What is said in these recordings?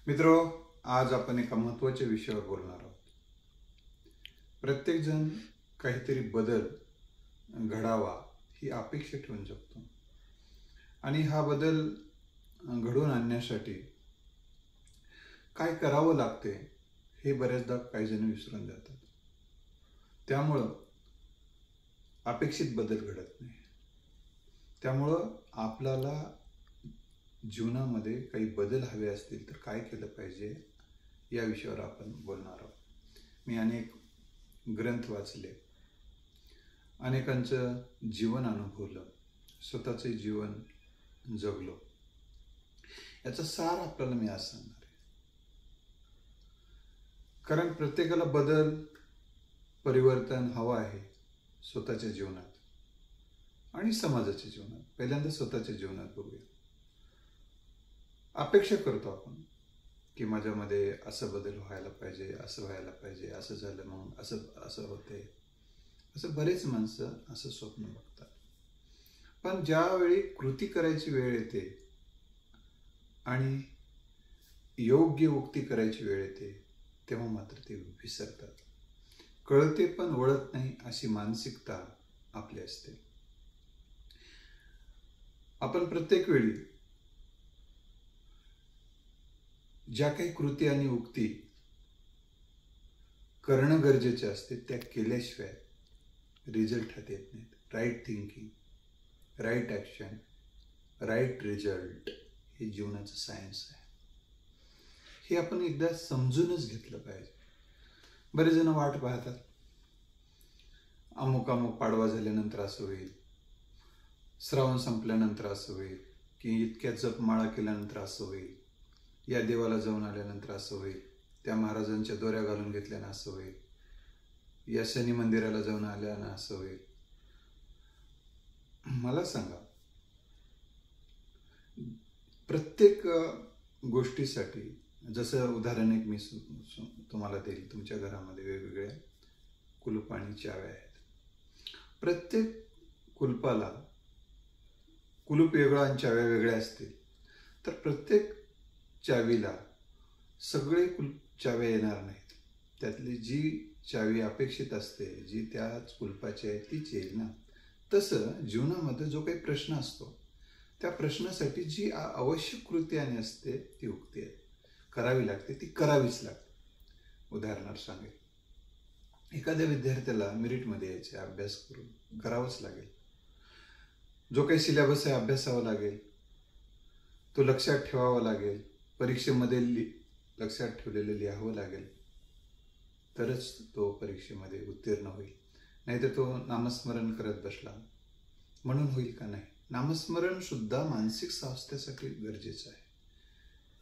मित्रो, आज आपण एका महत्त्वाच्या विषयावर बोलणार आहोत. प्रत्येकजण काहीतरी बदल घडावा ही अपेक्षा ठेवून जगतो आणि हा बदल घडवून आणण्यासाठी काय करावं लागते हे बऱ्याचदा काही जण विसरून जातात. त्यामुळं अपेक्षित बदल घडत नाही. त्यामुळं आपल्याला जीवनामध्ये काही बदल हवे असतील तर काय केलं पाहिजे या विषयावर आपण बोलणार आहोत. मी अनेक ग्रंथ वाचले, अनेकांचं जीवन अनुभवलं, स्वतःचे जीवन जगलो. याचा सार आपल्याला मी आज सांगणार आहे. कारण प्रत्येकाला बदल, परिवर्तन हवं आहे स्वतःच्या जीवनात आणि समाजाच्या जीवनात. पहिल्यांदा स्वतःच्या जीवनात बघूया. अपेक्षा करतो आपण की माझ्यामध्ये असं बदल व्हायला पाहिजे, असं व्हायला पाहिजे, असं झालं मग असं असं होते. असं बरेच माणसं असं स्वप्न बघतात. पण ज्यावेळी कृती करायची वेळ येते आणि योग्य उक्ती करायची वेळ येते तेव्हा मात्र ते विसरतात. कळते पण वळत नाही अशी मानसिकता आपली असते. आपण प्रत्येक वेळी ज्या काही कृती आणि उक्ती करणं गरजेचे असते त्या केल्याशिवाय रिझल्ट हाती येत नाहीत. Right thinking, right action, right result हे जीवनाचं सायन्स आहे. हे आपण एकदा समजूनच घेतलं पाहिजे. बरेच जण वाट पाहतात, अमुक अमुक पाडवा झाल्यानंतर असं होईल, श्रावण संपल्यानंतर असं होईल, की इतक्या जपमाळा केल्यानंतर असं होईल, या देवाला जाऊन आल्यानंतर असं होईल, त्या महाराजांच्या दोऱ्या घालून घेतल्यानं असं होईल, या शनी मंदिराला जाऊन आल्यानं असं होईल. मला सांगा, प्रत्येक गोष्टीसाठी जसं उदाहरण एक मी तुम्हाला देईल. तुमच्या घरामध्ये वेगवेगळ्या कुलूप आणि चाव्या आहेत. प्रत्येक कुलपाला कुलूप वेगळं आणि चाव्या वेगळ्या असतील तर प्रत्येक चावीला सगळे चाव्या येणार नाहीत. त्यातली जी चावी अपेक्षित असते, जी त्याच कुलपाची आहे तीच येईल ना. तसं जीवनामध्ये जो काही प्रश्न असतो त्या प्रश्नासाठी जी आवश्यक कृती आणि असते ती उक्ती आहे, करावी लागते, ती करावीच लागते. उदाहरणार्थ सांगेल, एखाद्या विद्यार्थ्याला मेरिटमध्ये यायचे, अभ्यास करून करावंच लागेल. जो काही सिलेबस आहे अभ्यासावा लागेल, तो लक्षात ठेवावा लागेल, परीक्षेमध्ये लक्षात ठेवलेलं लिहावं लागेल, तरच तो परीक्षेमध्ये उत्तीर्ण होईल. नाहीतर तो नामस्मरण करत बसला म्हणून होईल का? नाही. नामस्मरण सुद्धा मानसिक स्वास्थ्यासाठी गरजेचं आहे.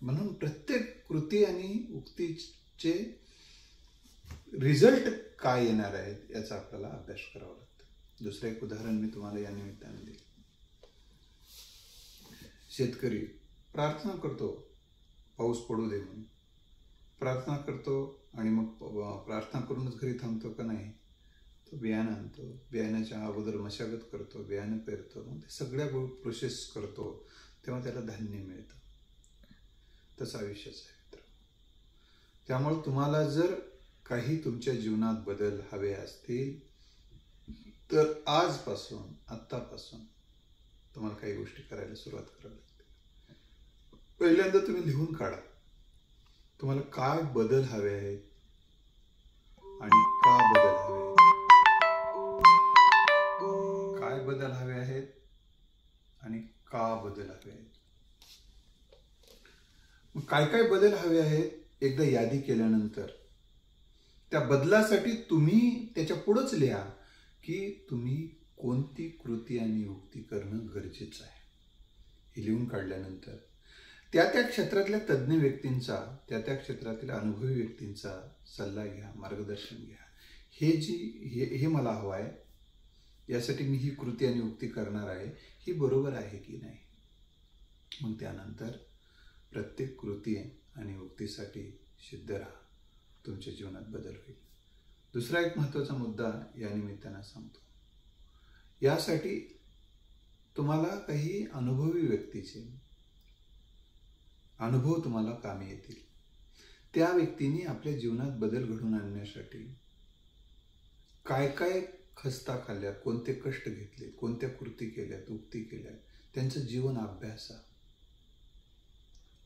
म्हणून प्रत्येक कृती आणि उक्तीचे रिझल्ट काय येणार आहेत याचा आपल्याला अभ्यास करावा लागतो. दुसरं एक उदाहरण मी तुम्हाला या निमित्ताने देईल. शेतकरी प्रार्थना करतो पाऊस पडू दे म्हणून. प्रार्थना करतो आणि मग प्रार्थना करूनच घरी थांबतो का? नाही. तो बियाणं आणतो, बियाण्याच्या अगोदर मशागत करतो, बियाणं पेरतो, मग ते सगळ्या प्रोसेस करतो, तेव्हा त्याला धान्य मिळतं. तसं आयुष्याचं आहे. त्यामुळे तुम्हाला जर काही तुमच्या जीवनात बदल हवे असतील तर आजपासून, आत्तापासून तुम्हाला काही गोष्टी करायला सुरुवात करावी लागते. पहिल्यांदा तुम्ही लिहून काढा तुम्हाला काय बदल हवे आहेत आणि का बदल हवे आहेत. काय बदल हवे आहेत आणि का बदल हवे आहेत. मग काय काय बदल हवे आहेत एकदा यादी केल्यानंतर त्या बदलासाठी तुम्ही त्याच्या पुढंच लिहा की तुम्ही कोणती कृती आणि युक्ती करणं गरजेचं आहे. हे लिहून काढल्यानंतर त्या त्या क्षेत्रातल्या तज्ज्ञ व्यक्तींचा, त्या त्या क्षेत्रातील अनुभवी व्यक्तींचा सल्ला घ्या, मार्गदर्शन घ्या. हे मला हवं आहे, यासाठी मी ही कृती आणि युक्ती करणार आहे, ही बरोबर आहे की नाही. मग त्यानंतर प्रत्येक कृती आणि युक्तीसाठी सिद्ध राहा. तुमच्या जीवनात बदल होईल. दुसरा एक महत्त्वाचा मुद्दा या निमित्तानं सांगतो. यासाठी तुम्हाला काही अनुभवी व्यक्तीचे अनुभव तुम्हाला कामी येतील. त्या व्यक्तीने आपल्या जीवनात बदल घडवून आणण्यासाठी काय काय खस्ता खाल्ल्या, कोणते कष्ट घेतले, कोणत्या कृती केल्यात, उक्ती केल्या, त्यांचं जीवन अभ्यासा.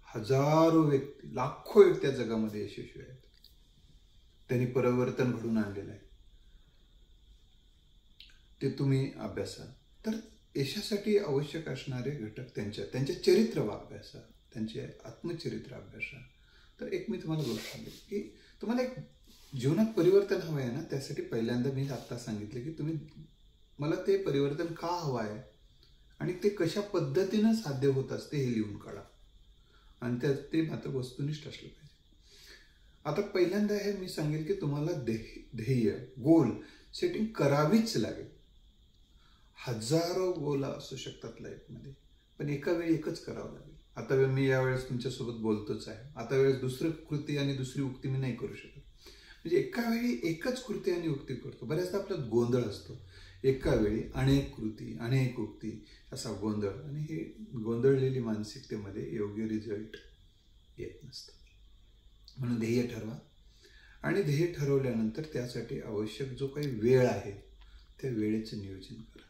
हजारो व्यक्ती, लाखो व्यक्ती त्या जगामध्ये यशस्वी आहेत. त्यांनी परिवर्तन घडवून आणलेलं आहे, ते तुम्ही अभ्यासा. तर यशासाठी आवश्यक असणारे घटक त्यांचे चरित्र अभ्यासा, त्यांचे आत्मचरित्र अभ्यासा. तर एक मी तुम्हाला गोष्ट सांगेल की तुम्हाला एक जीवनात परिवर्तन हवं आहे ना, त्यासाठी पहिल्यांदा मी आत्ता सांगितलं की तुम्ही मला ते परिवर्तन का हवं आहे आणि ते कशा पद्धतीनं साध्य होत असते हे लिहून काढा. आणि ते मात्र वस्तुनिष्ठ असलं पाहिजे. आता पहिल्यांदा हे मी सांगेल की तुम्हाला ध्येय, गोल सेटिंग करावीच लागेल. हजारो गोल असू शकतात लाईफमध्ये, पण एका वेळी एकच करावं लागेल. आता मी यावेळेस तुमच्यासोबत बोलतोच आहे, आता वेळेस दुसरी कृती आणि दुसरी उक्ती मी नाही करू शकत. म्हणजे एका वेळी एकच कृती आणि उक्ती करतो. बऱ्याचदा आपल्यात गोंधळ असतो, एका वेळी अनेक कृती अनेक उक्ती असा गोंधळ, आणि हे गोंधळलेली मानसिकतेमध्ये योग्य रिझल्ट येत नसतं. म्हणून ध्येय ठरवा, आणि ध्येय ठरवल्यानंतर त्यासाठी आवश्यक जो काही वेळ आहे त्या वेळेचं नियोजन करा.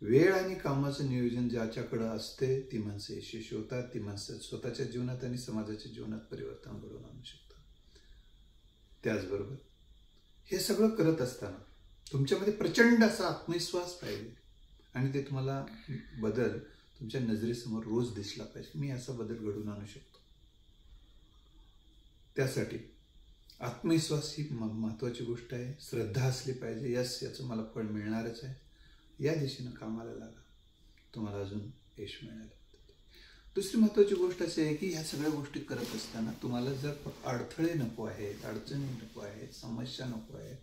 वेळ आणि कामाचं नियोजन ज्याच्याकडं असते ती माणसं यशस्वी होतात. ती माणसं स्वतःच्या जीवनात आणि समाजाच्या जीवनात परिवर्तन घडवून आणू शकतात. त्याचबरोबर हे सगळं करत असताना तुमच्यामध्ये प्रचंड असा आत्मविश्वास पाहिजे, आणि ते तुम्हाला बदल तुमच्या नजरेसमोर रोज दिसला पाहिजे. मी असा बदल घडवून आणू शकतो. त्यासाठी आत्मविश्वास ही महत्त्वाची गोष्ट आहे. श्रद्धा असली पाहिजे, यस याचं मला फळ मिळणारच आहे, या दिशेनं कामाला लागा, तुम्हाला अजून यश मिळालं. दुसरी महत्त्वाची गोष्ट अशी आहे की ह्या सगळ्या गोष्टी करत असताना तुम्हाला जर अडथळे नको आहेत, अडचणी नको आहेत, समस्या नको आहेत,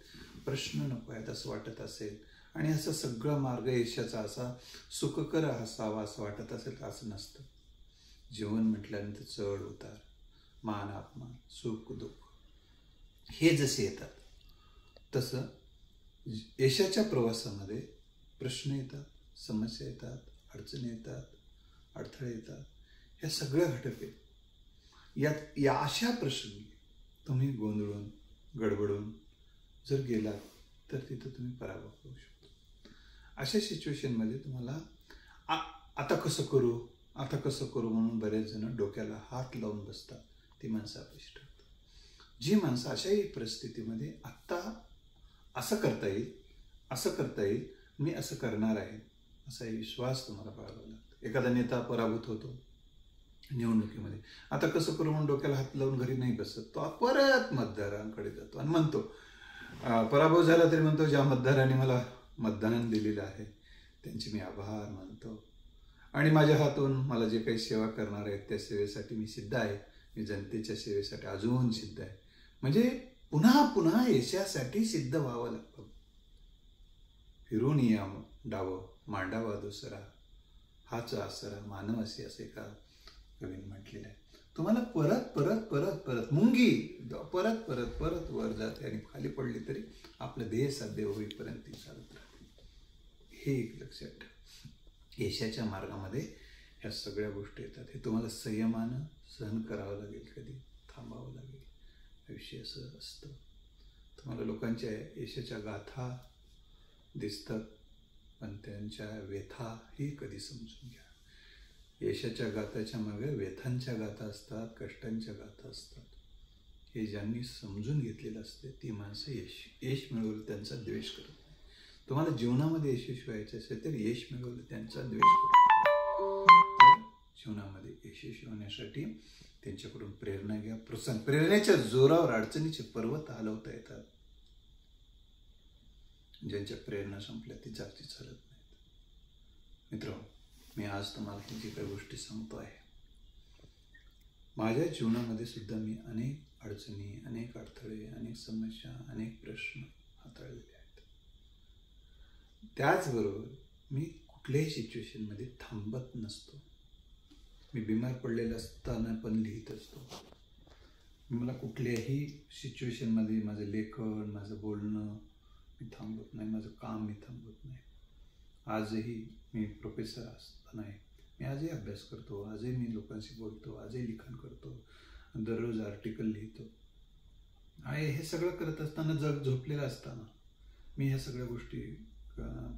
प्रश्न नको आहेत असं वाटत असेल, आणि असा सगळा मार्ग यशाचा असा सुखकर असावा असं वाटत असेल तर असं नसतं. जीवन म्हटल्यानंतर चढ उतार, मान अपमान, सुख दुःख हे जसे येतात तसं यशाच्या प्रवासामध्ये प्रश्न येतात, समस्या येतात, अडचणी येतात, अडथळे येतात. ह्या सगळ्या घटक आहेत. या अशा प्रसंगी तुम्ही गोंधळून गडबडून जर गेलात तर तिथं तुम्ही पराभव करू शकतो. अशा सिच्युएशनमध्ये तुम्हाला आता कसं करू म्हणून बरेच जण डोक्याला हात लावून बसतात. ती माणसं अपयशी ठरतात. जी माणसं अशाही परिस्थितीमध्ये आत्ता असं करता येईल, मी असं करणार आहे, असा विश्वास तुम्हाला बाळगावा लागतो. एखादा नेता पराभूत होतो निवडणुकीमध्ये, आता कसं करू म्हणून डोक्याला हात लावून घरी नाही बसत. तो परत मतदारांकडे जातो आणि म्हणतो, पराभव झाला तरी म्हणतो, ज्या मतदारांनी मला मतदान दिलेलं आहे त्यांचे मी आभार मानतो, आणि माझ्या हातून मला जे काही सेवा करणार आहेत त्या सेवेसाठी मी सिद्ध आहे, मी जनतेच्या सेवेसाठी अजून सिद्ध आहे. म्हणजे पुन्हा पुन्हा यशासाठी सिद्ध व्हावं लागतं. फिरून या डावं मांडावा दुसरा, हाच आसरा मानवासी असे का कवीने म्हटलेलं आहे. तुम्हाला परत परत परत परत मुंगी परत परत परत वर जाते आणि खाली पडली तरी आपलं ध्येय साध्य होईपर्यंत ती चालत राहते. हे एक लक्षात ठेवा. यशाच्या मार्गामध्ये ह्या सगळ्या गोष्टी येतात. हे तुम्हाला संयमानं सहन करावं लागेल, कधी थांबावं लागेल. आयुष्य असं असतं. तुम्हाला लोकांच्या यशाच्या गाथा दिसतात, पण त्यांच्या व्यथाही कधी समजून घ्या. यशाच्या गाथाच्या मागे व्यथांच्या गाथा असतात, कष्टांच्या गाथा असतात. हे ज्यांनी समजून घेतलेलं असते ती माणसं यश मिळवलं त्यांचा द्वेष करत नाही. तुम्हाला जीवनामध्ये यशस्वी व्हायचं असेल तर यश मिळवलं त्यांचा द्वेष करत. जीवनामध्ये यशस्वी होण्यासाठी त्यांच्याकडून प्रेरणा घ्या. प्रेरणेच्या जोरावर अडचणीचे पर्वत हलवता येतात. ज्यांच्या प्रेरणा संपल्या ती जागची चालत नाहीत. मित्रांनो, मी आज तुम्हाला ही जी काही गोष्टी सांगतो आहे, माझ्या जीवनामध्ये सुद्धा मी अनेक अडचणी, अनेक अडथळे, अनेक समस्या, अनेक प्रश्न हाताळलेले आहेत. त्याचबरोबर मी कुठल्याही सिच्युएशनमध्ये थांबत नसतो. मी बिमार पडलेला असताना पण लिहित असतो. मला कुठल्याही सिच्युएशनमध्ये माझं लेखन, माझं बोलणं मी थांबवत नाही, माझं काम मी थांबवत नाही. आजही मी प्रोफेसर असताना मी आजही अभ्यास करतो, आजही मी लोकांशी बोलतो, आजही लिखाण करतो, दररोज आर्टिकल लिहितो आणि हे सगळं करत असताना, जग झोपलेलं असताना मी ह्या सगळ्या गोष्टी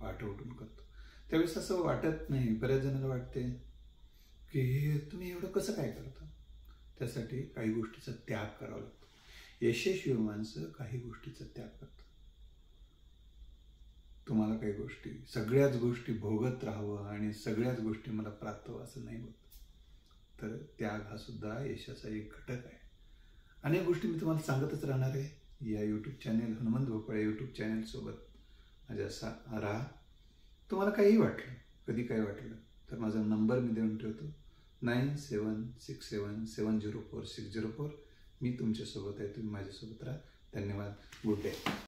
पहाटे उठून करतो. त्यावेळेस असं वाटत नाही, बऱ्याच जणांना वाटते की हे तुम्ही एवढं कसं काय करता. त्यासाठी काही गोष्टीचा त्याग करावा लागतो. यशस्वी माणसं काही गोष्टीचा त्याग करतात. तुम्हाला काही गोष्टी, सगळ्याच गोष्टी भोगत राहावं आणि सगळ्याच गोष्टी मला प्राप्त व्हावं असं नाही होत. तर त्याग हा सुद्धा यशाचा एक घटक आहे. अनेक गोष्टी मी तुम्हाला सांगतच राहणार आहे या यूट्यूब चॅनेल, हनुमंत भोपाळे यूट्यूब चॅनेलसोबत माझ्या राहा. तुम्हाला काहीही वाटलं, कधी काही वाटलं तर माझा नंबर मी देऊन ठेवतो, 9767704604. मी तुमच्यासोबत आहे, तुम्ही माझ्यासोबत राहा. धन्यवाद. Good day.